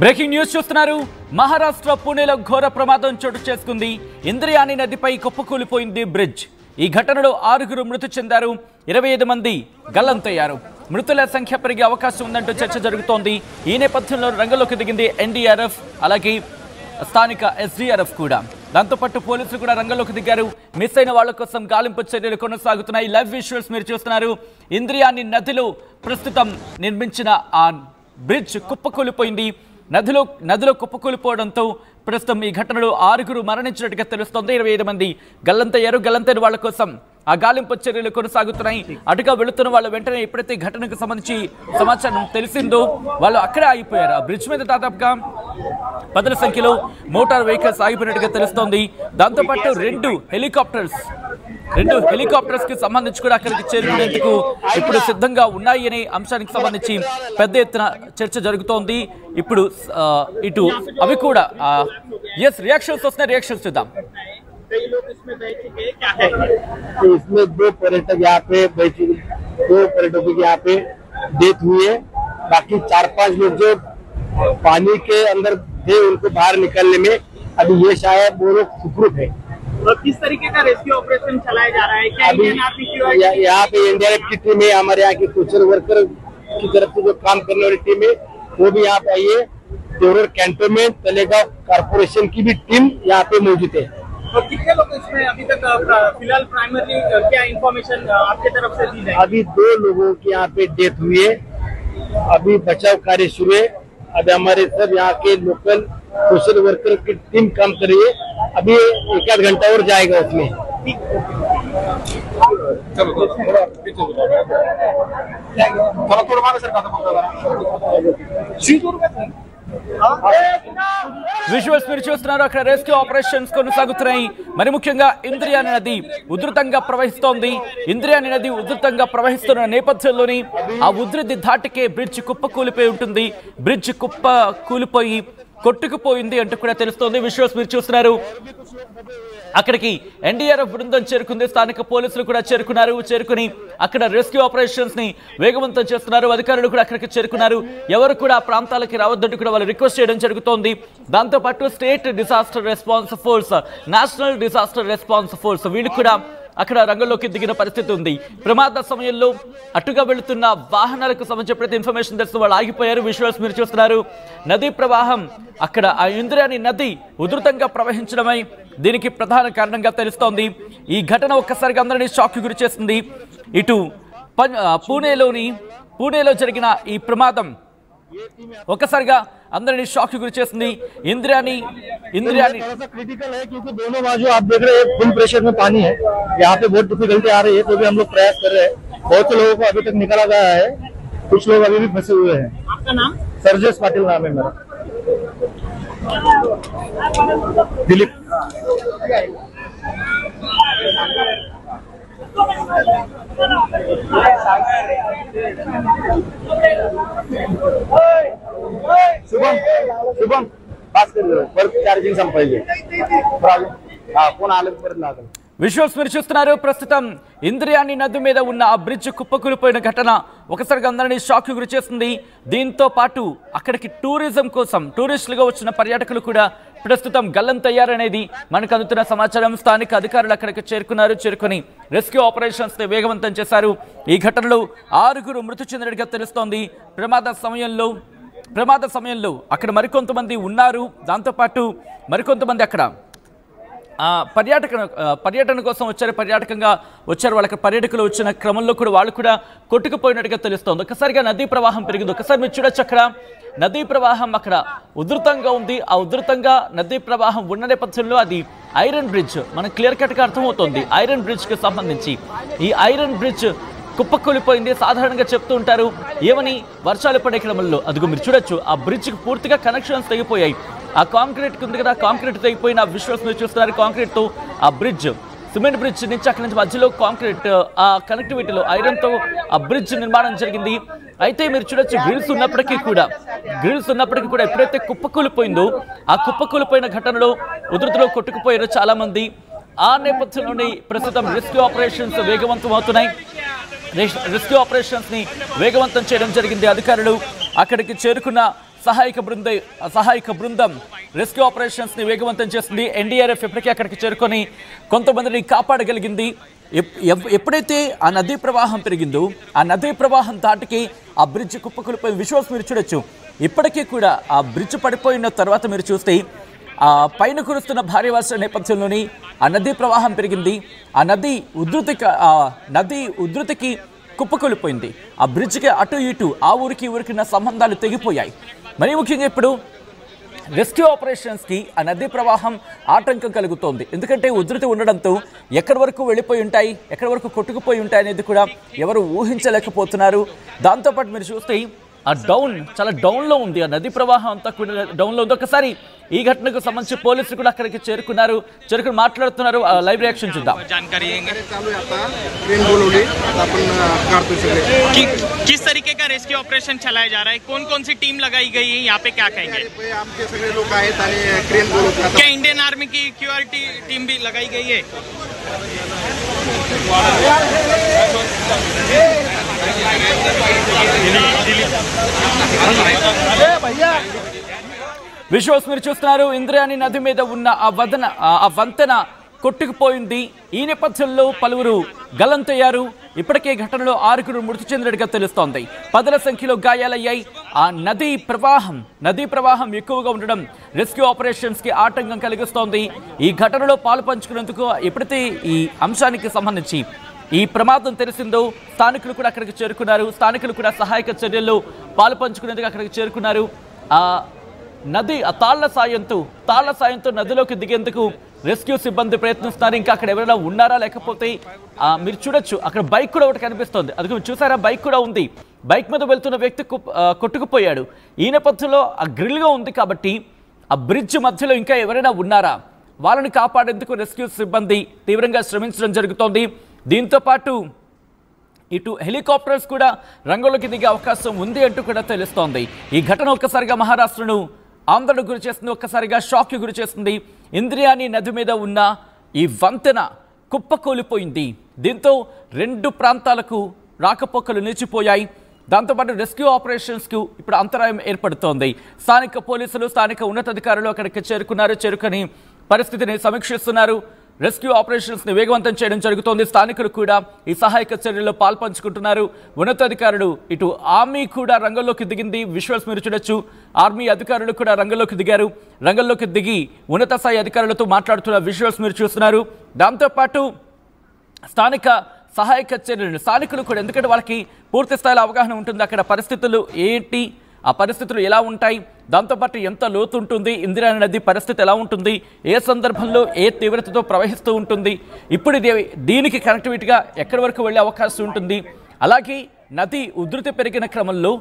Breaking news చూస్తున్నారు. మహారాష్ట్ర పూణేలో ఘోర ప్రమాదం చోటు చేసుకుంది. ఇంద్రియాని నదిపై కుప్పకూలిపోయింది బ్రిడ్జ్. ఈ ఘటనలో 6 మృతి చెందారు, 25 మంది గల్లంతయ్యారు. మృతుల సంఖ్య పెరిగే అవకాశం ఉందంటూ చర్చ జరుగుతోంది. ఈ నేపథ్యంలో రంగంలోకి దిగింది ఎన్డీఆర్ఎఫ్, అలాగే స్థానిక ఎస్డీఆర్ఎఫ్ కూడా. దాంతోపాటు పోలీసులు కూడా రంగంలోకి దిగారు. మిస్ అయిన వాళ్ల కోసం గాలింపు చర్యలు కొనసాగుతున్నాయి. లైవ్ విజువల్స్ మీరు చూస్తున్నారు. ఇంద్రియాని నదిలో ప్రస్తుతం నిర్మించిన ఆ బ్రిడ్జ్ కుప్పకూలిపోయింది. నదిలో కుప్పకూలిపోవడంతో ప్రస్తుతం ఈ ఘటనలో 6 మరణించినట్టుగా తెలుస్తోంది. 25 మంది గల్లంతయ్యారు. గల్లంతైన వాళ్ల కోసం ఆ గాలింపు చర్యలు కొనసాగుతున్నాయి. అటుగా వెళుతున్న వాళ్ళు వెంటనే ఎప్పుడైతే ఘటనకు సంబంధించి సమాచారం తెలిసిందో వాళ్ళు అక్కడే ఆగిపోయారు. ఆ బ్రిడ్జ్ మీద దాదాపుగా 10 సంఖ్యలో మోటార్ వెహికల్స్ ఆగిపోయినట్టుగా తెలుస్తోంది. దాంతోపాటు 2 హెలికాప్టర్స్ కి సంబంధించి కూడా అక్కడికి చేరుకునేందుకు ఇప్పుడు సిద్ధంగా ఉన్నాయి అనే అంశానికి సంబంధించి పెద్ద ఎత్తున చర్చ జరుగుతోంది. ఇప్పుడు ఇటు అవి కూడా రియాక్షన్స్ వస్తున్నాయి. రియాక్షన్స్ చూద్దాం. इसमें 2 पर्यटक यहाँ पे 2 पर्यटकों की यहाँ पे डेथ हुई है। बाकी 4-5 लोग जो पानी के अंदर थे उनको बाहर निकलने में अभी ये शायद वो लोग सुखरूप है। और किस तरीके का रेस्क्यू ऑपरेशन चलाया जा रहा है? क्या अभी यहाँ पे एनडीआरएफ की टीम है, हमारे यहाँ के सोशल वर्कर की तरफ से जो काम करने वाली टीम है वो भी यहाँ पे आई है। देवघर कैंटोनमेंट तलेगांव कारपोरेशन की भी टीम यहाँ पे मौजूद है। और कितने लोग इसमें अभी तक फिलहाल प्राइमरी क्या इंफॉर्मेशन आपके तरफ से दी जाए? अभी 2 लोगों की यहाँ पे डेथ हुई है। अभी बचाव कार्य शुरू है। अभी हमारे सब यहाँ के लोकल सोशल वर्कर की टीम काम कर रही है। अभी 1-8 घंटा और जाएगा उसमें। విజువల్స్ మీరు చూస్తున్నారు. అక్కడ రెస్క్యూ ఆపరేషన్స్ కొనసాగుతున్నాయి. మరి ముఖ్యంగా ఇంద్రియాని నది ఉధృతంగా ప్రవహిస్తోంది. ఇంద్రియాని నది ఉధృతంగా ప్రవహిస్తున్న నేపథ్యంలోని ఆ ఉధృతి ధాటికే బ్రిడ్జ్ కుప్పకూలిపోయి ఉంటుంది. బ్రిడ్జ్ కూలిపోయి కొట్టుకుపోయింది అంటూ కూడా తెలుస్తోంది. విజువల్స్ మీరు చూస్తున్నారు. అక్కడికి ఎన్డీఆర్ఎఫ్ బృందం చేరుకుంది. స్థానిక పోలీసులు కూడా చేరుకుని అక్కడ రెస్క్యూ ఆపరేషన్స్ ని వేగవంతం చేస్తున్నారు. అధికారులు కూడా అక్కడికి చేరుకున్నారు. ఎవరు కూడా ఆ ప్రాంతాలకి రావద్దంటూ కూడా వాళ్ళు రిక్వెస్ట్ చేయడం జరుగుతోంది. దాంతోపాటు state disaster response force, national disaster response force వీళ్ళు కూడా అక్కడ రంగంలోకి దిగిన పరిస్థితి ఉంది. ప్రమాద సమయంలో అటుగా వెళుతున్న వాహనాలకు సంబంధించిన ప్రతి ఇన్ఫర్మేషన్ తెలిసి వాళ్ళు ఆగిపోయారు. విజువల్స్ మీరు చూస్తున్నారు. నదీ ప్రవాహం అక్కడ ఆ ఇంద్రియాని నది ఉధృతంగా ప్రవహించడమై దీనికి ప్రధాన కారణంగా తెలుస్తోంది. ఈ ఘటన ఒక్కసారిగా అందరినీ షాక్ కి గురి చేస్తుంది. ఇటు పూణేలో జరిగిన ఈ ప్రమాదం ఒక్కసారిగా అందరినీ షాక్ కి గురి చేస్తుంది. ఇంద్రియాని क्रिटिकल है क्योंकि दोनों बाजू आप देख रहे हैं फुल प्रेशर में पानी है। यहाँ पे बहुत डिफिकल्टी आ रही है, तो भी हम लोग प्रयास कर रहे हैं। बहुत से लोगों को अभी तक निकाला गया है, कुछ लोग अभी भी फंसे हुए हैं। आपका नाम? सरजेश पाटिल नाम है मेरा। दिलीप। शुभम पास कर दो, वर्क चार्जिंग संपाइए। फोन आले परत लागल। విజువల్స్ మీరు చూస్తున్నారు. ప్రస్తుతం ఇంద్రియాని నది మీద ఉన్న ఆ బ్రిడ్జ్ కుప్పకూలిపోయిన ఘటన ఒకసారిగా అందరినీ షాక్ కి గురి చేస్తుంది. దీంతో పాటు అక్కడికి టూరిజం కోసం టూరిస్టులుగా వచ్చిన పర్యాటకులు కూడా ప్రస్తుతం గల్లంతయ్యారనేది మనకు అందుతున్న సమాచారం. స్థానిక అధికారులు అక్కడికి చేరుకుని రెస్క్యూ ఆపరేషన్స్ ని వేగవంతం చేశారు. ఈ ఘటనలో 6 మృతి చెందినట్టుగా తెలుస్తోంది. ప్రమాద సమయంలో అక్కడ మరికొంతమంది ఉన్నారు. దాంతోపాటు మరికొంతమంది అక్కడ పర్యటన కోసం పర్యాటకంగా వచ్చారు. వాళ్ళకి పర్యాటకులు వచ్చిన క్రమంలో కూడా వాళ్ళు కూడా కొట్టుకుపోయినట్టుగా తెలుస్తోంది. ఒకసారిగా నదీ ప్రవాహం పెరిగింది. ఒకసారి మీరు చూడొచ్చు, అక్కడ నదీ ప్రవాహం అక్కడ ఉధృతంగా ఉంది. ఆ ఉధృతంగా నదీ ప్రవాహం ఉన్న నేపథ్యంలో అది ఐరన్ బ్రిడ్జ్ మనకు క్లియర్ కట్గా అర్థమవుతోంది. ఐరన్ బ్రిడ్జ్ కి సంబంధించి ఈ ఐరన్ బ్రిడ్జ్ కుప్పకూలిపోయింది. సాధారణంగా చెప్తూ ఉంటారు ఏమని, వర్షాలు పడే క్రమంలో అదిగో మీరు చూడొచ్చు ఆ బ్రిడ్జ్కి పూర్తిగా కనెక్షన్స్ తెగిపోయాయి. ఆ కాంక్రీట్ ఉంది కదా, కాంక్రీట్ తెగిపోయిన విజువల్స్ మీరు చూస్తున్నారు. కాంక్రీట్తో ఆ బ్రిడ్జ్, సిమెంట్ బ్రిడ్జ్ నుంచి అక్కడి నుంచి మధ్యలో కాంక్రీట్ ఆ కనెక్టివిటీలో ఐరన్తో ఆ బ్రిడ్జ్ నిర్మాణం జరిగింది. అయితే మీరు చూడొచ్చు గ్రిల్స్ ఉన్నప్పటికీ కూడా ఎప్పుడైతే కుప్పకూలిపోయిందో ఆ కుప్పకూలిపోయిన ఘటనలో ఉధృతిలో కొట్టుకుపోయారు చాలా మంది. ఆ నేపథ్యంలోనే ప్రస్తుతం రెస్క్యూ ఆపరేషన్స్ వేగవంతం అవుతున్నాయి. రెస్క్యూ ఆపరేషన్స్ ని వేగవంతం చేయడం జరిగింది. అధికారులు అక్కడికి చేరుకున్న సహాయక బృందం రెస్క్యూ ఆపరేషన్స్ ని వేగవంతం చేస్తుంది. ఎన్డీఆర్ఎఫ్ ఇప్పటికే అక్కడికి చేరుకొని కొంతమందిని కాపాడగలిగింది. ఎప్పుడైతే ఆ నదీ ప్రవాహం పెరిగిందో ఆ నదీ ప్రవాహం దాటికి ఆ బ్రిడ్జ్ కుప్పకూలిపోయిన విజువల్స్ మీరు చూడొచ్చు. ఇప్పటికీ కూడా ఆ బ్రిడ్జ్ పడిపోయిన తర్వాత మీరు చూస్తే ఆ పైన కురుస్తున్న భారీ వర్ష నేపథ్యంలోని ఆ నదీ ప్రవాహం పెరిగింది. ఆ నదీ ఉధృతికి కుప్పకూలిపోయింది. ఆ బ్రిడ్జ్కి అటు ఇటు ఆ ఊరికి ఊరికి సంబంధాలు తెగిపోయాయి. మరీ ముఖ్యంగా ఇప్పుడు రెస్క్యూ ఆపరేషన్స్కి ఆ నదీ ప్రవాహం ఆటంకం కలుగుతోంది. ఎందుకంటే ఉధృతి ఉండడంతో ఎక్కడి వరకు వెళ్ళిపోయి ఉంటాయి, ఎక్కడి వరకు కొట్టుకుపోయి ఉంటాయి అనేది కూడా ఎవరు ఊహించలేకపోతున్నారు. దాంతోపాటు మీరు చూస్తే ఆ చాలా డౌన్లో ఉంది. ఆ నదీ ప్రవాహం అంతా కూడా డౌన్లో ఉంది. ఒకసారి ఈ ఘటనకు సంబంధించి పోలీసులు కూడా అక్కడికి చేరుకుని మాట్లాడుతున్నారు. లైవ్ రియాక్షన్ చూద్దాం. किस तरीके का रेस्क्यू ऑपरेशन चलाया जा रहा है, कौन कौन सी टीम लगाई गई है, यहाँ पे क्या कहेंगे? क्या इंडियन आर्मी की क्यूआरटी टीम भी लगाई गई है? విజువల్స్ మీరు చూస్తున్నారు. ఇంద్రాయణి నది మీద ఉన్న ఆ వంతెన కొట్టుకుపోయింది. ఈ నేపథ్యంలో పలువురు గల్లంతయ్యారు. ఇప్పటికే ఘటనలో 6 మృతి చెందినట్టుగా తెలుస్తోంది. 10ల సంఖ్యలో గాయాలయ్యాయి. ఆ నదీ ప్రవాహం ఎక్కువగా ఉండడం రెస్క్యూ ఆపరేషన్స్ కి ఆటంకం కలిగిస్తోంది. ఈ ఘటనలో పాలు పంచుకునేందుకు ఎప్పుడైతే ఈ అంశానికి సంబంధించి ఈ ప్రమాదం తెలిసిందో స్థానికులు కూడా అక్కడికి చేరుకున్నారు. స్థానికులు కూడా సహాయక చర్యల్లో పాలు పంచుకునేందుకు అక్కడికి చేరుకున్నారు. తాళ్ల సాయంతో నదిలోకి దిగేందుకు రెస్క్యూ సిబ్బంది ప్రయత్నిస్తున్నారు. ఇంకా అక్కడ ఎవరైనా ఉన్నారా లేకపోతే మీరు చూడొచ్చు అక్కడ బైక్ కూడా ఒకటి కనిపిస్తోంది. అది చూసారా, బైక్ కూడా ఉంది. బైక్ మీద వెళ్తున్న వ్యక్తి కొట్టుకుపోయాడు. ఈ నేపథ్యంలో ఆ గ్రిల్గా ఉంది కాబట్టి ఆ బ్రిడ్జ్ మధ్యలో ఇంకా ఎవరైనా ఉన్నారా, వాళ్ళని కాపాడేందుకు రెస్క్యూ సిబ్బంది తీవ్రంగా శ్రమించడం జరుగుతోంది. దీంతో పాటు ఇటు హెలికాప్టర్స్ కూడా రంగంలోకి దిగే అవకాశం ఉంది అంటూ కూడా తెలుస్తోంది. ఈ ఘటన ఒక్కసారిగా మహారాష్ట్రను ఆందోళనకు గురి చేస్తుంది, ఒక్కసారిగా షాక్కి గురి చేస్తుంది. ఇంద్రాయణి నది మీద ఉన్న ఈ వంతెన కుప్పకూలిపోయింది. దీంతో 2 ప్రాంతాలకు రాకపోకలు నిలిచిపోయాయి. దాంతోపాటు రెస్క్యూ ఆపరేషన్స్కు ఇప్పుడు అంతరాయం ఏర్పడుతోంది. స్థానిక పోలీసులు, స్థానిక ఉన్నతాధికారులు అక్కడికి చేరుకొని పరిస్థితిని సమీక్షిస్తున్నారు. రెస్క్యూ ఆపరేషన్స్ ని వేగవంతం చేయడం జరుగుతోంది. స్థానికులు కూడా ఈ సహాయక చర్యల్లో పాల్పంచుకుంటున్నారు. ఉన్నతాధికారులు ఇటు ఆర్మీ కూడా రంగంలోకి దిగింది. విజువల్స్ మీరు చూడొచ్చు. ఆర్మీ అధికారులు కూడా రంగంలోకి దిగారు. రంగంలోకి దిగి ఉన్నత స్థాయి అధికారులతో మాట్లాడుతున్న విజువల్స్ మీరు చూస్తున్నారు. దాంతోపాటు స్థానిక సహాయక చర్యలు స్థానికులు కూడా, ఎందుకంటే వాళ్ళకి పూర్తి స్థాయిలో అవగాహన ఉంటుంది అక్కడ పరిస్థితులు ఏంటి, ఆ పరిస్థితులు ఎలా ఉంటాయి, దాంతోపాటు ఎంత లోతు ఉంటుంది, ఇందిరాయణి నది పరిస్థితి ఎలా ఉంటుంది, ఏ సందర్భంలో ఏ తీవ్రతతో ప్రవహిస్తూ ఉంటుంది, ఇప్పుడు దీనికి కనెక్టివిటీగా ఎక్కడి వరకు వెళ్ళే అవకాశం ఉంటుంది, అలాగే నది ఉధృతి పెరిగిన క్రమంలో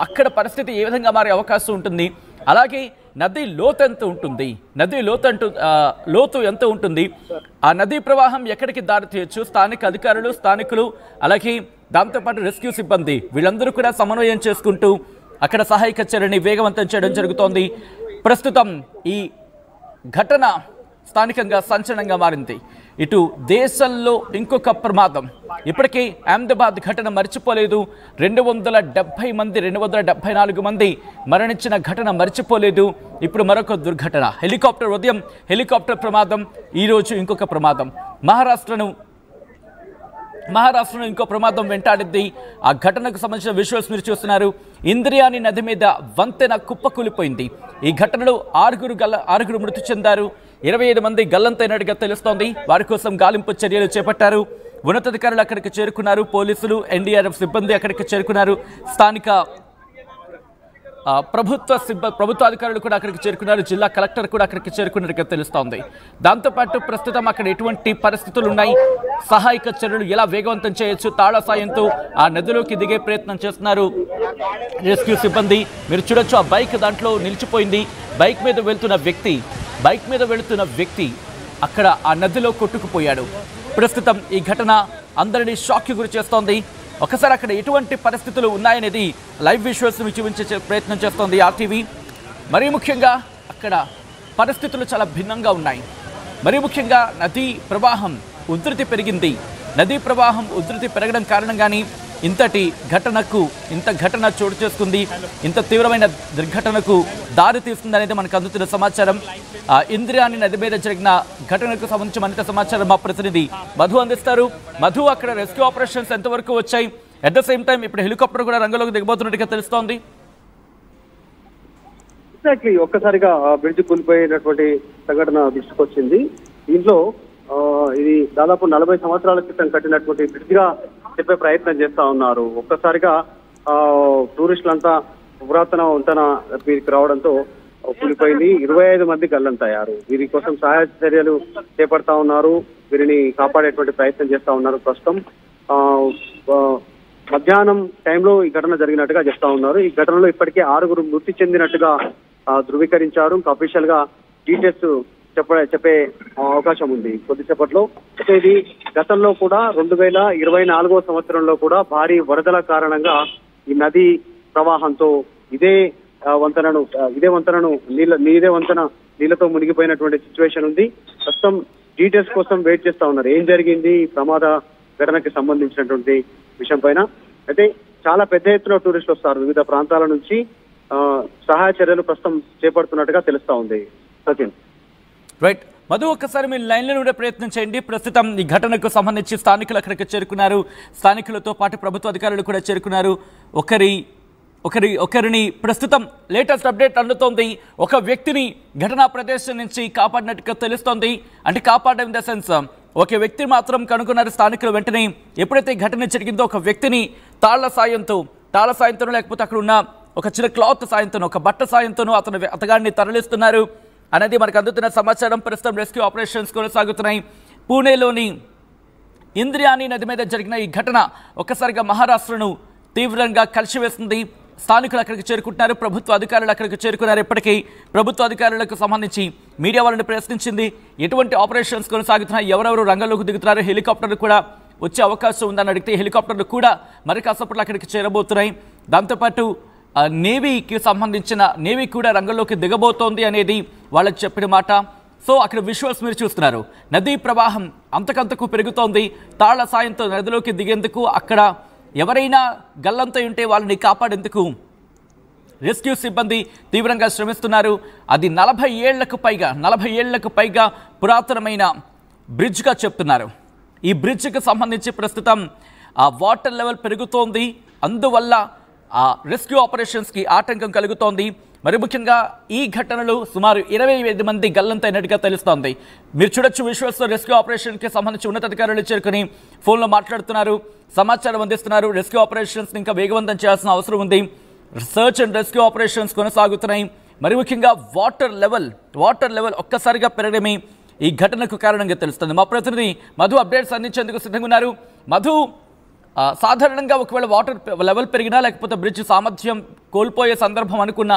అక్కడ పరిస్థితి ఏ విధంగా మారే అవకాశం ఉంటుంది, అలాగే నది లోతు ఎంత ఉంటుంది, లోతు ఎంత ఉంటుంది, ఆ నదీ ప్రవాహం ఎక్కడికి దారి తీయచ్చు, స్థానిక అధికారులు, స్థానికులు, అలాగే దాంతోపాటు రెస్క్యూ సిబ్బంది వీళ్ళందరూ కూడా సమన్వయం చేసుకుంటూ అక్కడ సహాయక చర్యని వేగవంతం చేయడం జరుగుతోంది. ప్రస్తుతం ఈ ఘటన స్థానికంగా సంచలనంగా మారింది. ఇటు దేశంలో ఇంకొక ప్రమాదం, ఇప్పటికీ అహ్మదాబాద్ ఘటన మర్చిపోలేదు. 274 మంది మరణించిన ఘటన మర్చిపోలేదు. ఇప్పుడు మరొక దుర్ఘటన, ఉదయం హెలికాప్టర్ ప్రమాదం, ఈరోజు ఇంకొక ప్రమాదం. మహారాష్ట్రను ఇంకో ప్రమాదం వెంటాడింది. ఆ ఘటనకు సంబంధించిన విజువల్స్ మీరు చూస్తున్నారు. ఇంద్రాయణి నది మీద వంతెన కుప్పకూలిపోయింది. ఈ ఘటనలో 6 మృతి చెందారు. 25 మంది గల్లంతైనట్టుగా తెలుస్తోంది. వారి కోసం గాలింపు చర్యలు చేపట్టారు. ఉన్నతాధికారులు అక్కడికి చేరుకున్నారు. పోలీసులు, ఎన్డీఆర్ఎఫ్ సిబ్బంది అక్కడికి చేరుకున్నారు. స్థానిక ప్రభుత్వ అధికారులు కూడా అక్కడికి చేరుకున్నారు. జిల్లా కలెక్టర్ కూడా అక్కడికి చేరుకున్నట్టుగా తెలుస్తోంది. దాంతోపాటు ప్రస్తుతం అక్కడ ఎటువంటి పరిస్థితులు ఉన్నాయి, సహాయక చర్యలు ఎలా వేగవంతం చేయొచ్చు, తాళ సాయంతో ఆ నదిలోకి దిగే ప్రయత్నం చేస్తున్నారు రెస్క్యూ సిబ్బంది. మీరు చూడొచ్చు, ఆ బైక్ దాంట్లో నిలిచిపోయింది. బైక్ మీద వెళుతున్న వ్యక్తి అక్కడ ఆ నదిలో కొట్టుకుపోయాడు. ప్రస్తుతం ఈ ఘటన అందరినీ షాక్కి గురి చేస్తోంది. ఒకసారి అక్కడ ఎటువంటి పరిస్థితులు ఉన్నాయనేది లైవ్ విజువల్స్ చూపించే ప్రయత్నం చేస్తోంది ఆర్టీవీ. మరీ ముఖ్యంగా అక్కడ పరిస్థితులు చాలా భిన్నంగా ఉన్నాయి. మరీ ముఖ్యంగా నదీ ప్రవాహం ఉధృతి పెరిగింది. నదీ ప్రవాహం ఉధృతి పెరగడం కారణంగానే ఇంత ఘటన చోటు చేసుకుంది, ఇంత తీవ్రమైన దుర్ఘటనకు దారి తీస్తుంది అనేది మనకు అందుతున్న సమాచారం. ఇంద్రాయణి నది మీద జరిగిన ఘటనకు సంబంధించి మరింత సమాచారం మా ప్రతినిధి మధు అందిస్తారు. మధు, అక్కడ రెస్క్యూ ఆపరేషన్స్ ఎంతవరకు వచ్చాయి? అట్ ద సేమ్ టైం ఇప్పుడు హెలికాప్టర్ కూడా రంగంలోకి దిగబోతున్నట్టుగా తెలుస్తోంది. ఎగ్జాక్ట్లీ ఒక్కసారిగా బ్రిడ్జ్ కూలిపోయినటువంటి సంఘటన దృష్టికి వచ్చింది. దీంట్లో ఇది దాదాపు 40 సంవత్సరాల క్రితం కట్టినటువంటి బ్రిడ్జ్ గా చెప్పే ప్రయత్నం చేస్తా ఉన్నారు. ఒక్కసారిగా టూరిస్టులంతా పురాతన వంతెన వీరికి రావడంతో కూలిపోయింది. 25 మంది గల్లంతయ్యారు. వీరి కోసం సహాయ చర్యలు చేపడతా ఉన్నారు. వీరిని కాపాడేటువంటి ప్రయత్నం చేస్తా ఉన్నారు. ప్రస్తుతం మధ్యాహ్నం టైంలో ఈ ఘటన జరిగినట్టుగా చెప్తా ఉన్నారు. ఈ ఘటనలో ఇప్పటికే 6 మృతి చెందినట్టుగా ధృవీకరించారు. అఫీషియల్ గా డీటెయిల్స్ చెప్పే అవకాశం ఉంది కొద్దిసేపట్లో. అయితే ఇది గతంలో కూడా 2024 సంవత్సరంలో కూడా భారీ వరదల కారణంగా ఈ నది ప్రవాహంతో ఇదే వంతెనను నీళ్లతో మునిగిపోయినటువంటి సిచ్యువేషన్ ఉంది. ప్రస్తుతం డీటెయిల్స్ కోసం వెయిట్ చేస్తా ఉన్నారు. ఏం జరిగింది ఈ ప్రమాద ఘటనకి సంబంధించినటువంటి విషయం పైన. అయితే చాలా పెద్ద ఎత్తున టూరిస్టులు వస్తారు. వివిధ ప్రాంతాల నుంచి సహాయ చర్యలు ప్రస్తుతం చేపడుతున్నట్టుగా తెలుస్తా ఉంది. సచిన్, రైట్. మధు, ఒక్కసారి మీరు లైన్లో ఉండే ప్రయత్నం చేయండి. ప్రస్తుతం ఈ ఘటనకు సంబంధించి స్థానికులు అక్కడికి చేరుకున్నారు. స్థానికులతో పాటు ప్రభుత్వ అధికారులు కూడా చేరుకున్నారు. ఒకరిని ప్రస్తుతం లేటెస్ట్ అప్డేట్ అందుతోంది. ఒక వ్యక్తిని ఘటనా ప్రదేశం నుంచి కాపాడినట్టుగా తెలుస్తోంది. అంటే కాపాడడం ఇన్ ద సెన్స్ ఒక వ్యక్తిని మాత్రం కనుగొన్నారు స్థానికులు. వెంటనే ఎప్పుడైతే ఘటన జరిగిందో ఒక వ్యక్తిని తాళ్ల సాయంతోనో లేకపోతే అక్కడ ఉన్న ఒక చిన్న క్లాత్ సాయంతోనో, ఒక బట్ట సాయంతోనో అతగాడిని తరలిస్తున్నారు అనేది మనకు అందుతున్న సమాచారం. ప్రస్తుతం రెస్క్యూ ఆపరేషన్స్ కొనసాగుతున్నాయి. పూణేలోని ఇంద్రాయణి నది మీద జరిగిన ఈ ఘటన ఒక్కసారిగా మహారాష్ట్రను తీవ్రంగా కలిసివేస్తుంది. స్థానికులు అక్కడికి చేరుకుంటున్నారు. ప్రభుత్వ అధికారులు అక్కడికి చేరుకున్నారు. ఇప్పటికీ ప్రభుత్వ అధికారులకు సంబంధించి మీడియా వాళ్ళని ప్రశ్నించింది. ఎటువంటి ఆపరేషన్స్ కొనసాగుతున్నాయి, ఎవరెవరు రంగంలోకి దిగుతున్నారు, హెలికాప్టర్లు కూడా వచ్చే అవకాశం ఉందని అడిగితే హెలికాప్టర్లు కూడా మరి కాసేపట్లో అక్కడికి చేరబోతున్నాయి. దాంతోపాటు నేవీ కూడా రంగంలోకి దిగబోతోంది అనేది వాళ్ళకి చెప్పిన మాట. సో అక్కడ విజువల్స్ మీరు చూస్తున్నారు. నదీ ప్రవాహం అంతకంతకు పెరుగుతోంది. తాళ్ల సాయంతో నదిలోకి దిగేందుకు, అక్కడ ఎవరైనా గల్లంతై ఉంటే వాళ్ళని కాపాడేందుకు రెస్క్యూ సిబ్బంది తీవ్రంగా శ్రమిస్తున్నారు. అది 40 ఏళ్లకు పైగా పురాతనమైన బ్రిడ్జ్గా చెప్తున్నారు. ఈ బ్రిడ్జ్కి సంబంధించి ప్రస్తుతం వాటర్ లెవెల్ పెరుగుతోంది. అందువల్ల రెస్క్యూ ఆపరేషన్స్కి ఆటంకం కలుగుతోంది. మరి ముఖ్యంగా ఈ ఘటనలో సుమారు 25 మంది గల్లంతైనట్టుగా తెలుస్తోంది. మీరు చూడొచ్చు విజువల్స్లో రెస్క్యూ ఆపరేషన్కి సంబంధించి ఉన్నతాధికారులు చేరుకుని ఫోన్లో మాట్లాడుతున్నారు, సమాచారం అందిస్తున్నారు. రెస్క్యూ ఆపరేషన్స్ ఇంకా వేగవంతం చేయాల్సిన అవసరం ఉంది. సర్చ్ అండ్ రెస్క్యూ ఆపరేషన్స్ కొనసాగుతున్నాయి. మరి ముఖ్యంగా వాటర్ లెవెల్ ఒక్కసారిగా పెరగడమే ఈ ఘటనకు కారణంగా తెలుస్తుంది. మా ప్రతినిధి మధు అప్డేట్స్ అందించేందుకు సిద్ధంగా ఉన్నారు. మధు, సాధారణంగా ఒకవేళ వాటర్ లెవెల్ పెరిగినా లేకపోతే బ్రిడ్జ్ సామర్థ్యం కోల్పోయే సందర్భం అనుకున్నా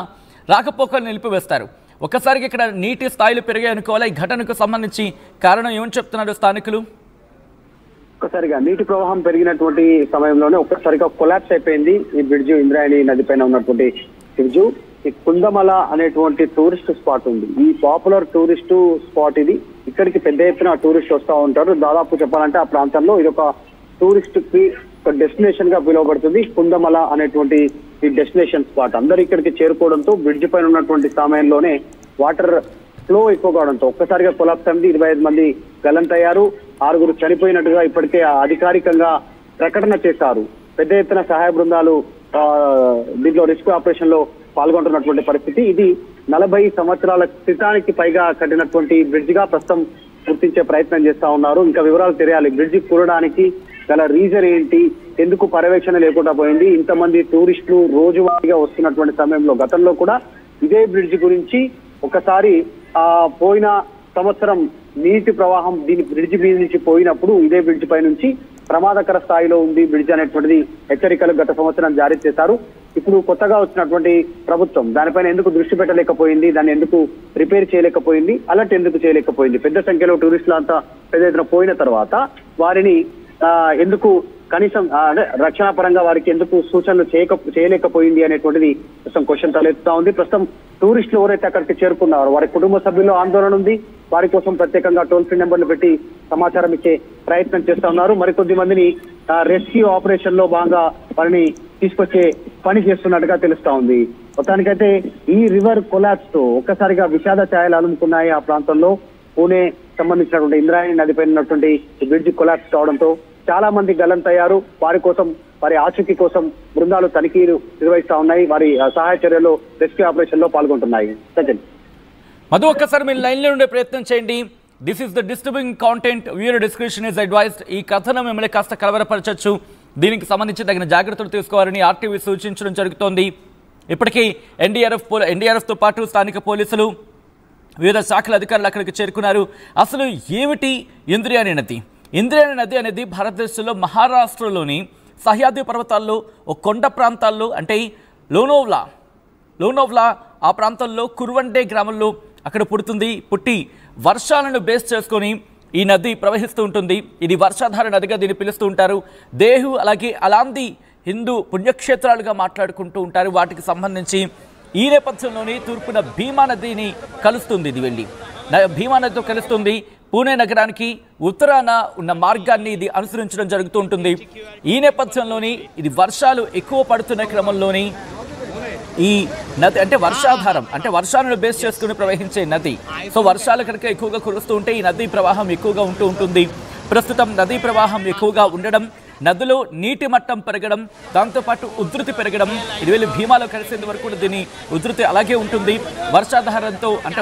రాకపోకలు నిలిపివేస్తారు. ఒక్కసారిగా ఇక్కడ నీటి స్థాయిలు పెరిగాయి అనుకోవాలి. ఈ ఘటనకు సంబంధించి కారణం ఏమని చెప్తున్నారు స్థానికులు? ఒక్కసారిగా నీటి ప్రవాహం పెరిగినటువంటి సమయంలోనే ఒక్కసారిగా కొలాప్స్ అయిపోయింది ఈ బ్రిడ్జ్. ఇంద్రాయణి నది పైన ఉన్నటువంటి బ్రిడ్జ్. ఈ కుందమల అనేటువంటి టూరిస్ట్ స్పాట్ ఉంది. ఈ పాపులర్ టూరిస్ట్ స్పాట్ ఇది. ఇక్కడికి పెద్ద ఎత్తున టూరిస్ట్ వస్తూ ఉంటారు. దాదాపు చెప్పాలంటే ఆ ప్రాంతంలో ఇది ఒక టూరిస్ట్ కి ఒక డెస్టినేషన్ గా పిలువబడుతుంది. కుందమల అనేటువంటి ఈ డెస్టినేషన్ స్పాట్. అందరు ఇక్కడికి చేరుకోవడంతో బ్రిడ్జ్ పైన ఉన్నటువంటి సమయంలోనే వాటర్ ఫ్లో ఎక్కువ కావడంతో ఒక్కసారిగా కొలాప్స్ అయింది. 25 మంది గల్లంతయ్యారు. 6 చనిపోయినట్టుగా ఇప్పటికే అధికారికంగా ప్రకటన చేశారు. పెద్ద ఎత్తున సహాయ బృందాలు దీంట్లో రెస్క్యూ ఆపరేషన్ లో పాల్గొంటున్నటువంటి పరిస్థితి. ఇది 40 సంవత్సరాల క్రితానికి పైగా కట్టినటువంటి బ్రిడ్జ్ గా ప్రస్తుతం గుర్తించే ప్రయత్నం చేస్తా ఉన్నారు. ఇంకా వివరాలు తెలియాలి. బ్రిడ్జ్ కూలడానికి గల రీజన్ ఏంటి, ఎందుకు పర్యవేక్షణ లేకుండా పోయింది, ఇంతమంది టూరిస్టులు రోజువారీగా వస్తున్నటువంటి సమయంలో గతంలో కూడా ఇదే బ్రిడ్జ్ గురించి ఒకసారి పోయిన సంవత్సరం నీటి ప్రవాహం దీని బ్రిడ్జ్ మీద నుంచి పోయినప్పుడు ఇదే బ్రిడ్జ్ పై నుంచి ప్రమాదకర స్థాయిలో ఉంది బ్రిడ్జ్ అనేటువంటిది హెచ్చరికలు గత సంవత్సరం జారీ చేశారు. ఇప్పుడు కొత్తగా వచ్చినటువంటి ప్రభుత్వం దానిపైన ఎందుకు దృష్టి పెట్టలేకపోయింది, దాన్ని ఎందుకు రిపేర్ చేయలేకపోయింది, అలర్ట్ ఎందుకు చేయలేకపోయింది, పెద్ద సంఖ్యలో టూరిస్టులు అంతా పెద్ద ఎత్తున పోయిన తర్వాత వారిని ఎందుకు కనీసం రక్షణ పరంగా వారికి ఎందుకు సూచనలు చేయలేకపోయింది అనేటువంటిది ప్రస్తుతం క్వశ్చన్ తలెత్తుతా ఉంది. ప్రస్తుతం టూరిస్టులు ఎవరైతే అక్కడికి చేరుకున్నారో వారి కుటుంబ సభ్యుల్లో ఆందోళన ఉంది. వారి కోసం ప్రత్యేకంగా టోల్ ఫ్రీ నెంబర్లు పెట్టి సమాచారం ఇచ్చే ప్రయత్నం చేస్తా ఉన్నారు. మరికొద్ది మందిని రెస్క్యూ ఆపరేషన్ లో భాగంగా వారిని తీసుకొచ్చే పని చేస్తున్నట్టుగా తెలుస్తా ఉంది. మొత్తానికైతే ఈ రివర్ కొలాప్స్ తో ఒక్కసారిగా విషాద ఛాయలు అలుముకున్నాయి ఆ ప్రాంతంలో. పూణే సంబంధించినటువంటి ఇంద్రాయణి నదిపై ఉన్నటువంటి బ్రిడ్జ్ కొలాప్స్ కావడంతో చాలా మంది గల్లంతయ్యారు. వారి కోసం, వారి ఆచూకీ కోసం బృందాలు తనిఖీలు నిర్వహిస్తా ఉన్నాయి. వారి సహాయ చర్యలో రెస్క్యూ ఆపరేషన్ లో పాల్గొంటున్నాయి. సజ్జన్ మధు, ఒక్కసారి మీరు లైన్లో ఉండే ప్రయత్నం చేయండి. This is the disturbing content, viewer description is advised. ఈ కథనం మిమ్మల్ని కాస్త కలవరపరచచ్చు. దీనికి సంబంధించి తగిన జాగ్రత్తలు తీసుకోవాలని ఆర్టీవీ సూచించడం జరుగుతోంది. ఇప్పటికీ ఎన్డీఆర్ఎఫ్తో పాటు స్థానిక పోలీసులు, వివిధ శాఖల అధికారులు అక్కడికి చేరుకున్నారు. అసలు ఏమిటి ఇంద్రాయణి నది? ఇంద్రాయణి నది అనేది భారతదేశంలో మహారాష్ట్రలోని సహ్యాద్రి పర్వతాల్లో ఒక కొండ ప్రాంతాల్లో, అంటే లోనోవ్లా ఆ ప్రాంతంలో కుర్వండే గ్రామంలో అక్కడ పుట్టి వర్షాలను బేస్ చేసుకొని ఈ నది ప్రవహిస్తూ ఉంటుంది. ఇది వర్షాధార నదిగా దీన్ని పిలుస్తూ ఉంటారు. దేహు అలాగే అలాంది హిందూ పుణ్యక్షేత్రాలుగా మాట్లాడుకుంటూ ఉంటారు. వాటికి సంబంధించి ఈ నేపథ్యంలోనే తూర్పున భీమా నదిని కలుస్తుంది. ఇది వెళ్ళి భీమా నదితో కలుస్తుంది. పూణే నగరానికి ఉత్తరాన ఉన్న మార్గాన్ని ఇది అనుసరించడం జరుగుతూ ఉంటుంది. ఈ నేపథ్యంలోని ఇది వర్షాలు ఎక్కువ పడుతున్న క్రమంలోని ఈ నది అంటే వర్షాధారం, అంటే వర్షాలను బేస్ చేసుకుని ప్రవహించే నది. సో వర్షాలు కనుక ఎక్కువగా కురుస్తూ ఉంటే ఈ నదీ ప్రవాహం ఎక్కువగా ఉంటూ ఉంటుంది. ప్రస్తుతం నదీ ప్రవాహం ఎక్కువగా ఉండడం, నదిలో నీటి మట్టం పెరగడం, దాంతోపాటు ఉధృతి పెరగడం, ఇది వెళ్ళి భీమాలో కలిసేంత వరకు దీని ఉధృతి అలాగే ఉంటుంది. వర్షాధారంతో, అంటే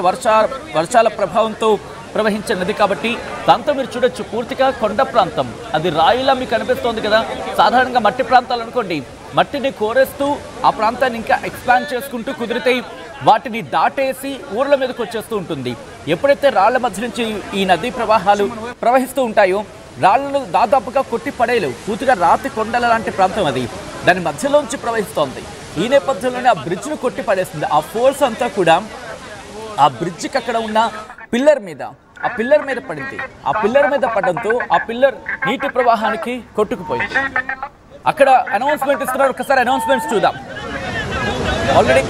వర్షాల ప్రభావంతో ప్రవహించే నది కాబట్టి దాంతో మీరు చూడొచ్చు పూర్తిగా కొండ ప్రాంతం. అది రాయిలా మీకు కనిపిస్తోంది కదా. సాధారణంగా మట్టి ప్రాంతాలు అనుకోండి, మట్టిని కోరేస్తూ ఆ ప్రాంతాన్ని ఇంకా ఎక్స్పాండ్ చేసుకుంటూ కుదిరితే వాటిని దాటేసి ఊర్ల మీదకి వచ్చేస్తూ ఉంటుంది. ఎప్పుడైతే రాళ్ల మధ్య నుంచి ఈ నదీ ప్రవాహాలు ప్రవహిస్తూ ఉంటాయో రాళ్లను దాదాపుగా కొట్టి పడేయలేవు. పూర్తిగా రాతి కొండల లాంటి ప్రాంతం అది, దాని మధ్యలోంచి ప్రవహిస్తోంది. ఈ నేపథ్యంలోనే ఆ బ్రిడ్జ్ను కొట్టి పడేస్తుంది. ఆ ఫోర్స్ అంతా కూడా ఆ బ్రిడ్జికి అక్కడ ఉన్న పిల్లర్ మీద పడింది. ఆ పిల్లర్ మీద పడడంతో ఆ పిల్లర్ నీటి ప్రవాహానికి కొట్టుకుపోయింది. అక్కడ అనౌన్స్మెంట్ ఇస్తున్నారు. ఒకసారి అనౌన్స్మెంట్స్ చూద్దాం. ఆల్రెడీ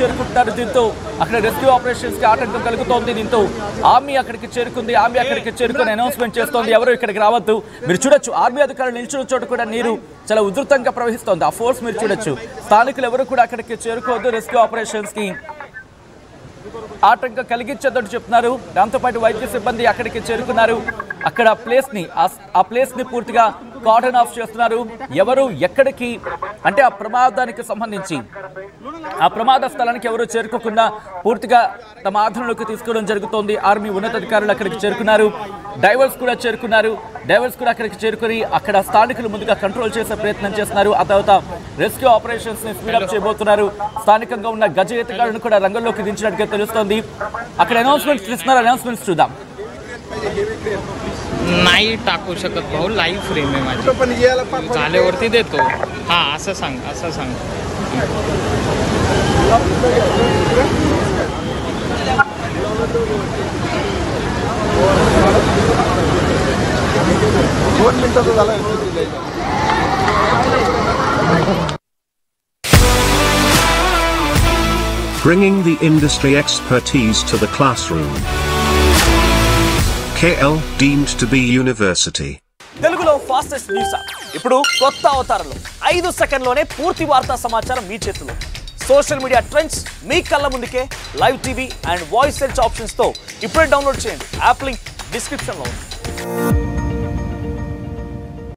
చేరుకుంటున్నారు. దీంతో అక్కడ రెస్క్యూ ఆపరేషన్స్ కి ఆటంకం కలుగుతోంది. దీంతో ఆర్మీ అక్కడికి చేరుకుంది. ఆర్మీ అక్కడికి చేరుకుని అనౌన్స్మెంట్ చేస్తోంది, ఎవరు ఇక్కడికి రావద్దు. మీరు చూడొచ్చు ఆర్మీ అధికారులు నిల్చున్న చోట కూడా నీరు చాలా ఉధృతంగా ప్రవహిస్తోంది. ఆ ఫోర్స్ మీరు చూడొచ్చు. స్థానికులు ఎవరు కూడా అక్కడికి చేరుకోవద్దు, రెస్క్యూ ఆపరేషన్స్ కి ఆటంకం కలిగించొద్దని చెప్తున్నారు. దాంతోపాటు వైద్య సిబ్బంది అక్కడికి చేరుకున్నారు. అక్కడ ఆ ప్లేస్ ని పూర్తిగా కార్డన్ ఆఫ్ చేస్తున్నారు. ఎవరు ఎక్కడికి, అంటే ఆ ప్రమాదానికి సంబంధించి ఆ ప్రమాద స్థలానికి ఎవరు చేరుకోకుండా పూర్తిగా తమ ఆధీనంలోకి తీసుకోవడం జరుగుతోంది. ఆర్మీ ఉన్నతాధికారులు అక్కడికి చేరుకున్నారు. డైవర్స్ కూడా అక్కడికి చేరుకుని అక్కడ స్థానికులు ముందుగా కంట్రోల్ చేసే ప్రయత్నం చేస్తున్నారు. ఆ తర్వాత రెస్క్యూ ఆపరేషన్స్ ని స్పీడప్ చేయబోతున్నారు. స్థానికంగా ఉన్న గజ ఈతగాళ్లను కూడా రంగంలోకి దించినట్టుగా తెలుస్తోంది. అక్కడ అనౌన్స్మెంట్స్ ఇస్తున్నారు. అనౌన్స్మెంట్స్ చూద్దాం. नाही टाकू शकत भाऊ, लाईव्ह फ्रेम आहे माझी, झाल्यावरती देतो. हा असं सांग. Bringing the industry expertise to the classroom. KL deemed to be university. తెలుగులో ఫాస్టెస్ట్ న్యూస్ ఇప్పుడు కొత్త అవతారంలో 5 సెకండ్లోనే పూర్తి వార్తా సమాచారం మీ చేతిలో. సోషల్ మీడియా ట్రెండ్స్ మీ కళ్ళ ముందుకే live TV and voice search options తో ఇప్పుడే డౌన్లోడ్ చేయండి. యాప్ లింక్ డిస్క్రిప్షన్ లో ఉంది.